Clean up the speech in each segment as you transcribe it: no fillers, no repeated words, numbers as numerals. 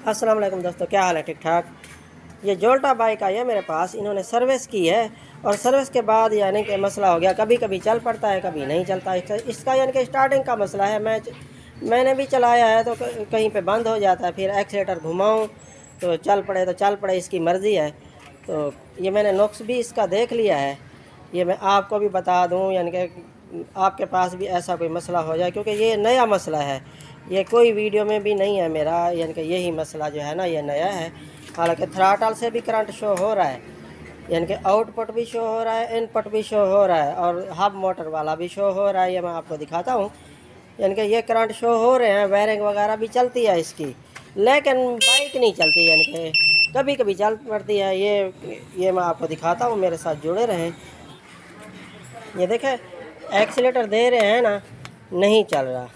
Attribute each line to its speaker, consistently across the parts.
Speaker 1: अस्सलाम वालेकुम दोस्तों, क्या हाल है? ठीक ठाक। ये जोल्टा बाइक आई है मेरे पास, इन्होंने सर्विस की है और सर्विस के बाद यानी कि मसला हो गया, कभी कभी चल पड़ता है, कभी नहीं चलता। इसका यानी कि स्टार्टिंग का मसला है। मैंने भी चलाया है तो कहीं पे बंद हो जाता है, फिर एक्सीलेटर घुमाऊं तो चल पड़े, इसकी मर्ज़ी है। तो ये मैंने नुक्स भी इसका देख लिया है, ये मैं आपको भी बता दूं, यानी कि आपके पास भी ऐसा कोई मसला हो जाए, क्योंकि ये नया मसला है, ये कोई वीडियो में भी नहीं है मेरा, यानी कि यही मसला जो है ना ये नया है। हालांकि थ्रॉटल से भी करंट शो हो रहा है, यानी कि आउटपुट भी शो हो रहा है, इनपुट भी शो हो रहा है और हब मोटर वाला भी शो हो रहा है। ये मैं आपको दिखाता हूँ, यानी कि ये करंट शो हो रहे हैं, वायरिंग वगैरह भी चलती है इसकी, लेकिन बाइक नहीं चलती, यानी कि कभी कभी चल पड़ती है। ये मैं आपको दिखाता हूँ, मेरे साथ जुड़े रहें। ये देखें, एक्सीलेटर दे रहे हैं ना, नहीं चल रहा।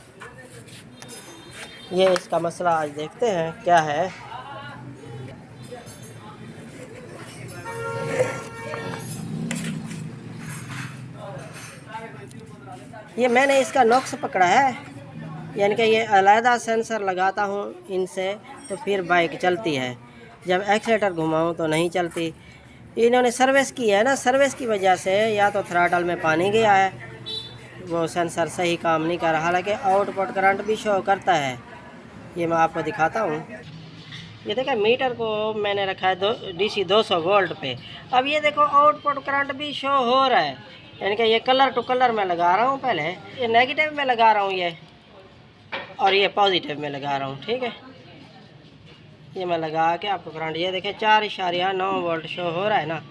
Speaker 1: ये इसका मसला आज देखते हैं क्या है। ये मैंने इसका नुक्स पकड़ा है, यानी कि ये अलहदा सेंसर लगाता हूँ इनसे तो फिर बाइक चलती है, जब एक्सीलेटर घुमाऊँ तो नहीं चलती। इन्होंने सर्विस की है ना, सर्विस की वजह से या तो थ्रॉटल में पानी गया है, वो सेंसर सही काम नहीं कर रहा। हालांकि आउटपुट करंट भी शो करता है, ये मैं आपको दिखाता हूँ। ये देखा, मीटर को मैंने रखा है DC 200 वोल्ट पे। अब ये देखो, आउटपुट करंट भी शो हो रहा है, यानी कि ये कलर टू कलर में लगा रहा हूँ। पहले ये नेगेटिव में लगा रहा हूँ ये, और ये पॉजिटिव में लगा रहा हूँ, ठीक है। ये मैं लगा के आपको करंट, ये देखें 4.9 वोल्ट शो हो रहा है ना।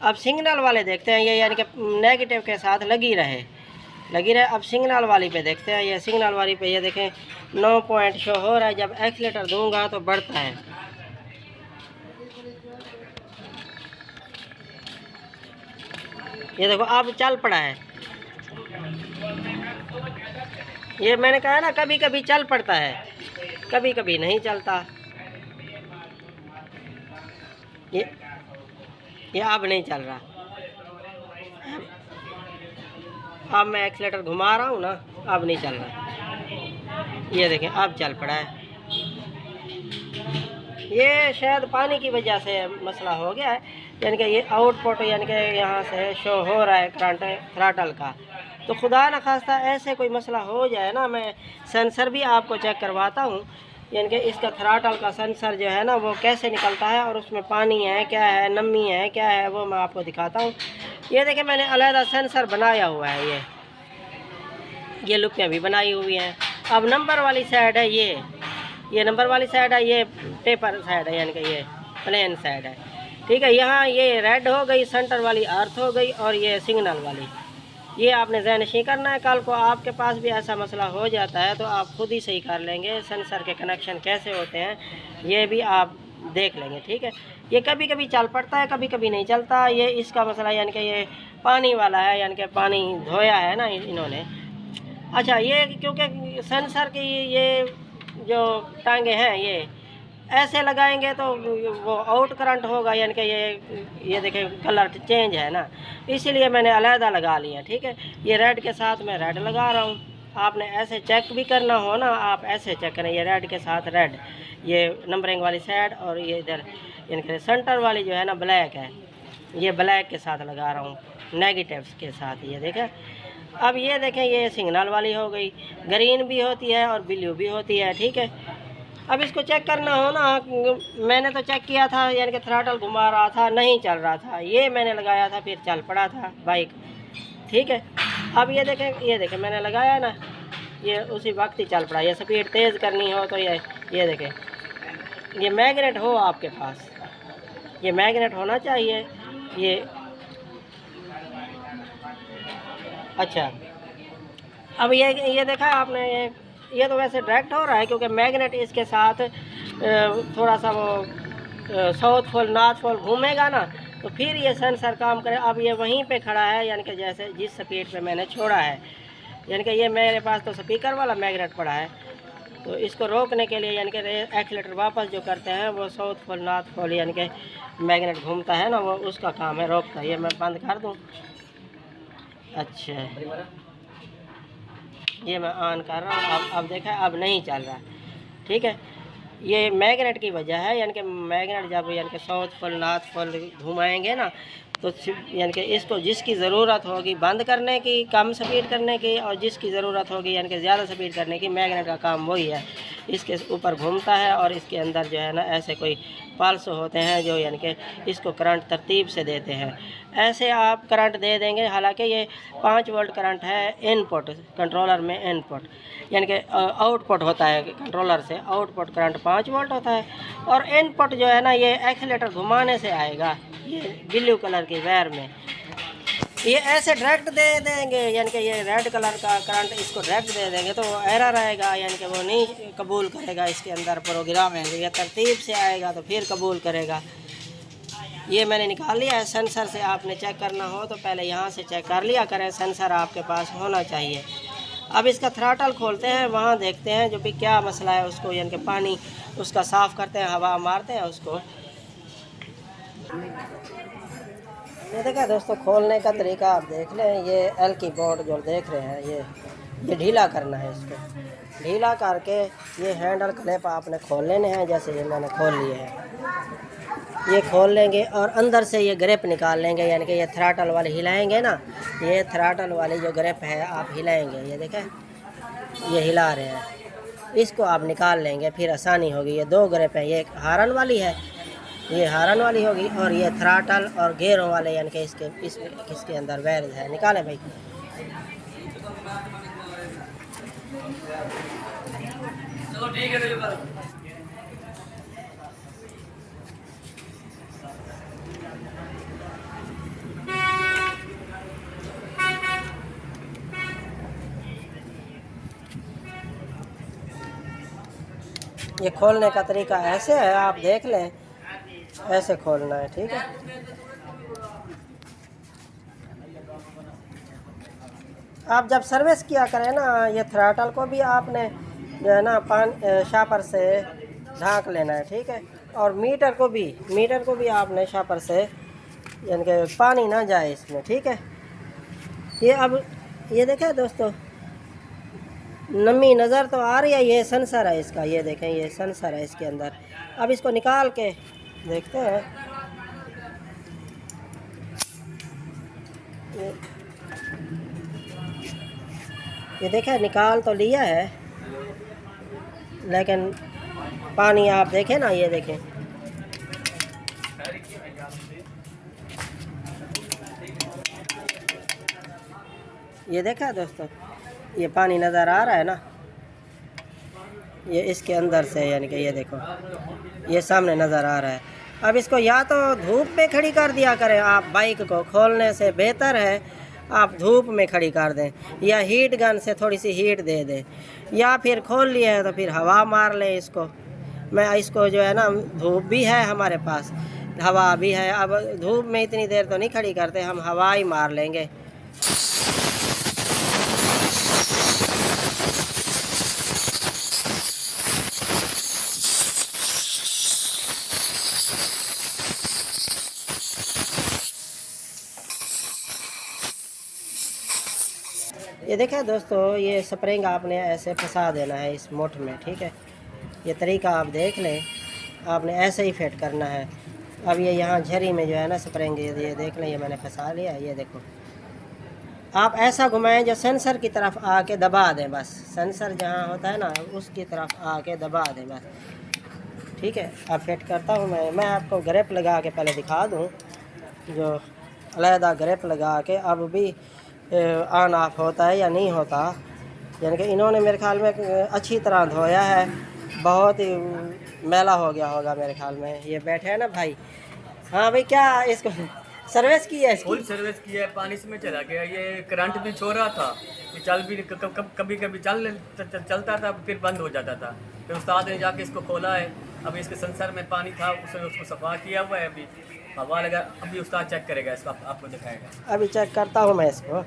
Speaker 1: अब सिग्नल वाले देखते हैं, ये यानी कि नेगेटिव के साथ लगी रहे। अब सिग्नल वाली पे देखते हैं। ये सिग्नल वाली पे ये देखें 9 पॉइंट शो हो रहा है, जब एक्सीलेटर दूंगा तो बढ़ता है। ये देखो अब चल पड़ा है। ये मैंने कहा ना, कभी कभी चल पड़ता है, कभी कभी नहीं चलता। ये अब नहीं चल रहा। अब मैं एक्सीलेटर घुमा रहा हूँ ना, अब नहीं चल रहा। ये देखें अब चल पड़ा है। ये शायद पानी की वजह से मसला हो गया है, यानी कि ये आउटपुट यानी कि यहाँ से शो हो रहा है करंट थ्रॉटल का। तो खुदा न खास्ता ऐसे कोई मसला हो जाए ना, मैं सेंसर भी आपको चेक करवाता हूँ, यानी कि इसका थ्रॉटल का सेंसर जो है ना वो कैसे निकलता है और उसमें पानी है क्या है, नमी है क्या है, वो मैं आपको दिखाता हूँ। ये देखिए, मैंने अलहदा सेंसर बनाया हुआ है, ये लुपियाँ भी बनाई हुई हैं। अब नंबर वाली साइड है, ये नंबर वाली साइड है, ये पेपर साइड है, यानी कि ये प्लेन साइड है, ठीक है। यहाँ ये रेड हो गई, सेंटर वाली अर्थ हो गई, और ये सिग्नल वाली। ये आपने ज़हनशी करना है, कल को आपके पास भी ऐसा मसला हो जाता है तो आप खुद ही सही कर लेंगे। सेंसर के कनेक्शन कैसे होते हैं ये भी आप देख लेंगे, ठीक है। ये कभी कभी चल पड़ता है, कभी कभी नहीं चलता। ये इसका मसला यानी कि ये पानी वाला है, यानी कि पानी धोया है ना इन्होंने। अच्छा, ये क्योंकि सेंसर की ये जो टांगे हैं ये ऐसे लगाएंगे तो वो आउट करंट होगा, यानी कि ये देखें कलर चेंज है ना, इसीलिए मैंने अलहदा लगा लिया, ठीक है। ये रेड के साथ मैं रेड लगा रहा हूँ। आपने ऐसे चेक भी करना हो ना, आप ऐसे चेक करें, ये रेड के साथ रेड, ये नंबरिंग वाली साइड, और ये इधर यानी कि सेंटर वाली जो है ना ब्लैक है, ये ब्लैक के साथ लगा रहा हूँ, नेगेटिव के साथ। ये देखें, अब ये देखें, ये सिग्नल वाली हो गई, ग्रीन भी होती है और ब्लू भी होती है, ठीक है। अब इसको चेक करना हो ना, मैंने तो चेक किया था, यानी कि थ्रॉटल घुमा रहा था, नहीं चल रहा था। ये मैंने लगाया था, फिर चल पड़ा था बाइक, ठीक है। अब ये देखें मैंने लगाया ना, ये उसी वक्त ही चल पड़ा। ये स्पीड तेज़ करनी हो तो ये देखें, ये मैग्नेट हो आपके पास, ये मैग्नेट होना चाहिए ये। अच्छा, अब ये देखा आपने, ये तो वैसे डायरेक्ट हो रहा है, क्योंकि मैग्नेट इसके साथ थोड़ा सा वो साउथ पोल नॉर्थ पोल घूमेगा ना, तो फिर ये सेंसर काम करे। अब ये वहीं पे खड़ा है, यानी कि जैसे जिस स्पीड पे मैंने छोड़ा है, यानी कि ये मेरे पास तो स्पीकर वाला मैग्नेट पड़ा है, तो इसको रोकने के लिए यानी कि एक्सीलेटर वापस जो करते हैं वो साउथ पोल नॉर्थ पोल, यानी कि मैग्नेट घूमता है ना, वो उसका काम है, रोकता है। ये मैं बंद कर दूँ। अच्छा, ये मैं ऑन कर रहा हूँ। अब देखा, अब नहीं चल रहा, ठीक है। ये मैग्नेट की वजह है, यानी कि मैग्नेट जब यानी कि साउथ पोल नॉर्थ पोल घुमाएंगे ना, तो यानी कि इसको जिसकी ज़रूरत होगी बंद करने की, कम स्पीड करने की, और जिसकी ज़रूरत होगी यानी कि ज़्यादा स्पीड करने की, मैग्नेट का काम वही है। इसके ऊपर घूमता है और इसके अंदर जो है ना ऐसे कोई पल्स होते हैं जो यानी कि इसको करंट तरतीब से देते हैं। ऐसे आप करंट दे देंगे। हालांकि ये 5 वोल्ट करंट है इनपुट, कंट्रोलर में इनपुट यानी कि आउटपुट होता है कंट्रोलर से, आउटपुट करंट 5 वोल्ट होता है। और इनपुट जो है ना ये एक्सीलेटर घुमाने से आएगा, ये ब्लू कलर की वायर में। ये ऐसे डायरेक्ट दे देंगे यानी कि ये रेड कलर का करंट इसको डायरेक्ट दे देंगे तो एरर आएगा, यानी कि वो नहीं कबूल करेगा। इसके अंदर प्रोग्राम है, ये तरतीब से आएगा तो फिर कबूल करेगा। ये मैंने निकाल लिया है। सेंसर से आपने चेक करना हो तो पहले यहाँ से चेक कर लिया करें, सेंसर आपके पास होना चाहिए। अब इसका थ्रॉटल खोलते हैं, वहाँ देखते हैं जो भी क्या मसला है उसको, यानी कि पानी उसका साफ़ करते हैं, हवा मारते हैं उसको। ये देखा दोस्तों, खोलने का तरीका आप देख लें। ये एल की बोर्ड जो देख रहे हैं, ये ढीला करना है। इसको ढीला करके ये हैंडल क्लिप आपने खोल लेने हैं। जैसे ये मैंने खोल लिए हैं, ये खोल लेंगे और अंदर से ये ग्रिप निकाल लेंगे, यानी कि ये थ्रॉटल वाली हिलाएंगे ना, ये थ्रॉटल वाली जो ग्रिप है आप हिलाएंगे, ये देखें ये हिला रहे हैं, इसको आप निकाल लेंगे, फिर आसानी होगी। ये 2 ग्रिप हैं, ये हारन वाली है, ये हारन वाली होगी, और ये थ्रॉटल और गेयरों वाले यानी कि इसके अंदर वायर है। निकालें भाई। चलो ठीक है। ये खोलने का तरीका ऐसे है, आप देख लें, ऐसे खोलना है, ठीक है। आप जब सर्विस किया करें ना, ये थ्रॉटल को भी आपने जो है ना शापर से ढाँक लेना है, ठीक है। और मीटर को भी आपने शापर से, यानी कि पानी ना जाए इसमें, ठीक है। ये अब ये देखें दोस्तों, नमी नज़र तो आ रही है, ये सेंसर है इसका, ये देखें ये सेंसर है इसके अंदर। अब इसको निकाल के देखते हैं। ये देखें निकाल तो लिया है, लेकिन पानी आप देखें ना, ये देखें ये देखा दोस्तों, ये पानी नज़र आ रहा है ना, ये इसके अंदर से, यानी कि ये देखो ये सामने नज़र आ रहा है। अब इसको या तो धूप पे खड़ी कर दिया करें आप, बाइक को खोलने से बेहतर है आप धूप में खड़ी कर दें, या हीट गन से थोड़ी सी हीट दे दें, या फिर खोल लिया है तो फिर हवा मार लें इसको। मैं इसको जो है ना, धूप भी है हमारे पास, हवा भी है। अब धूप में इतनी देर तो नहीं खड़ी करते, हम हवा ही मार लेंगे। ये देखें दोस्तों, ये स्प्रिंग आपने ऐसे फंसा देना है इस मोट में, ठीक है। ये तरीका आप देख लें, आपने ऐसे ही फिट करना है। अब ये यहाँ झरी में जो है ना स्प्रिंग, ये देख लें, ये मैंने फंसा लिया। ये देखो, आप ऐसा घुमाएं जो सेंसर की तरफ आके दबा दें, बस सेंसर जहाँ होता है ना उसकी तरफ आके दबा दें बस, ठीक है। अब फिट करता हूँ मैं आपको ग्रिप लगा के पहले दिखा दूँ, जो अलहदा ग्रिप लगा के अब भी ऑन ऑफ होता है या नहीं होता। यानी कि इन्होंने मेरे ख्याल में अच्छी तरह धोया है, बहुत ही मैला हो गया होगा मेरे ख्याल में। ये बैठे हैं ना भाई। हाँ भाई, क्या इसको सर्विस की है?
Speaker 2: फुल सर्विस की है, पानी में चला गया, ये करंट भी छोड़ रहा था, ये चल भी कभी कभी चलता था, फिर बंद हो जाता था। फिर उस्ताद ने जाके इसको खोला है, अभी इसके सेंसर में पानी था, उसने उसको सफा किया हुआ है, अभी हवा लगा, अभी उस्ताद चेक करेगा इसको, आपको दिखाएगा।
Speaker 1: अभी चेक करता हूँ मैं इसको,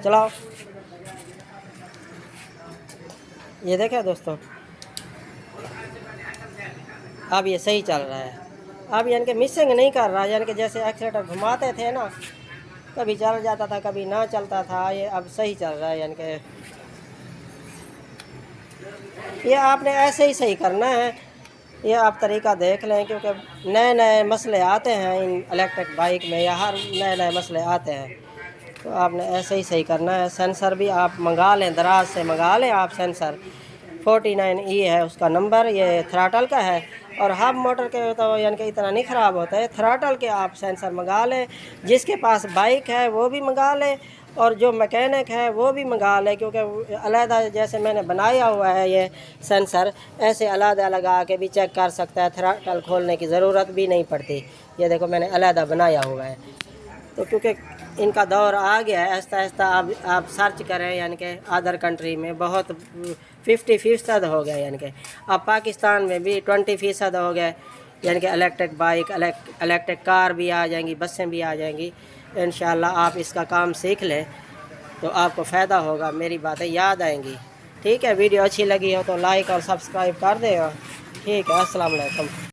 Speaker 1: चलाओ। ये देखें दोस्तों, अब ये सही चल रहा है। अब यानी कि मिसिंग नहीं कर रहा, यानी कि जैसे एक्सीलेटर घुमाते थे ना, कभी चल जाता था कभी ना चलता था, ये अब सही चल रहा है। यानी कि ये आपने ऐसे ही सही करना है। ये आप तरीका देख लें, क्योंकि नए नए मसले आते हैं इन इलेक्ट्रिक बाइक में, या हर नए नए मसले आते हैं, तो आपने ऐसे ही सही करना है। सेंसर भी आप मंगा लें, दराज से मंगा लें आप सेंसर। 49E है उसका नंबर, ये थ्राटल का है। और हब मोटर के तो यानी कि इतना नहीं ख़राब होता है, थ्राटल के आप सेंसर मंगा लें। जिसके पास बाइक है वो भी मंगा लें, और जो मैकेनिक है वो भी मंगा ले, क्योंकि अलहदा जैसे मैंने बनाया हुआ है ये सेंसर, ऐसे अलहदा लगा के भी चेक कर सकता है, थ्रॉटल खोलने की ज़रूरत भी नहीं पड़ती। ये देखो मैंने अलहदा बनाया हुआ है। तो क्योंकि इनका दौर आ गया है, आहिस्ता आहिस्ता आप सर्च करें, यानी कि अदर कंट्री में बहुत 50% हो गया, यानी कि अब पाकिस्तान में भी 20% हो गए, यानी कि इलेक्ट्रिक बाइक, इलेक्ट्रिक कार भी आ जाएंगी, बसें भी आ जाएंगी। इंशाल्लाह आप इसका काम सीख लें तो आपको फ़ायदा होगा, मेरी बातें याद आएंगी। ठीक है, वीडियो अच्छी लगी हो तो लाइक और सब्सक्राइब कर देगा। ठीक है, अस्सलाम वालेकुम।